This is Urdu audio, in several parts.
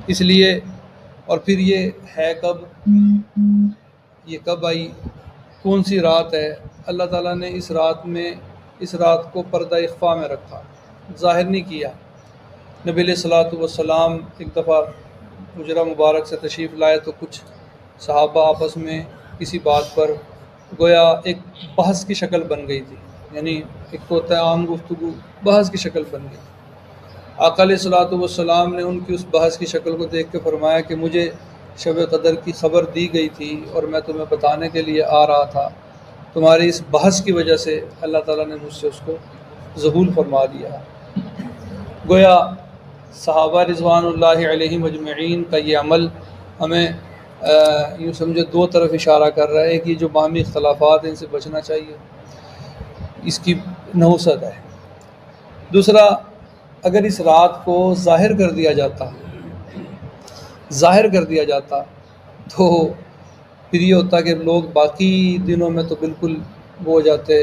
اس لیے اور پھر یہ ہے کب، یہ کب آئی، کون سی رات ہے؟ اللہ تعالیٰ نے اس رات کو پردہ اخفا میں رکھا، ظاہر نہیں کیا۔ نبی علیہ الصلوۃ والسلام ایک دفعہ حجرہ مبارک سے تشریف لائے تو کچھ صحابہ آپس میں کسی بات پر گویا ایک بحث کی شکل بن گئی تھی، یعنی ایک تو ہوتا ہے عام گفتگو، بحث کی شکل بن گئی۔ آقا علیہ الصلوۃ والسلام نے ان کی اس بحث کی شکل کو دیکھ کے فرمایا کہ مجھے شب قدر کی خبر دی گئی تھی اور میں تمہیں بتانے کے لیے آ رہا تھا، تمہاری اس بحث کی وجہ سے اللہ تعالیٰ نے مجھ سے اس کو ذبول فرما دیا۔ گویا صحابہ رضوان اللہ علیہم اجمعین کا یہ عمل ہمیں یوں سمجھے دو طرف اشارہ کر رہا ہے کہ جو باہمی اختلافات ہیں ان سے بچنا چاہیے، اس کی نحوست ہے۔ دوسرا، اگر اس رات کو ظاہر کر دیا جاتا تو پھر یہ ہوتا کہ لوگ باقی دنوں میں تو بالکل وہ ہو جاتے،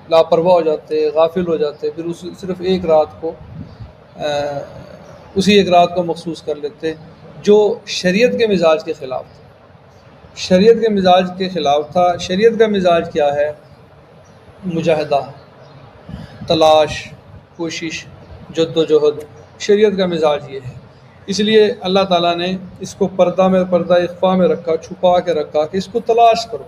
لاپرواہ ہو جاتے، غافل ہو جاتے، پھر صرف اسی ایک رات کو مخصوص کر لیتے جو شریعت کے مزاج کے خلاف تھا۔ شریعت کا مزاج کیا ہے؟ مجاہدہ، تلاش، کوشش، جد و جہد، شریعت کا مزاج یہ ہے۔ اس لیے اللہ تعالیٰ نے اس کو پردہ اخفا میں رکھا، چھپا کے رکھا کہ اس کو تلاش کرو،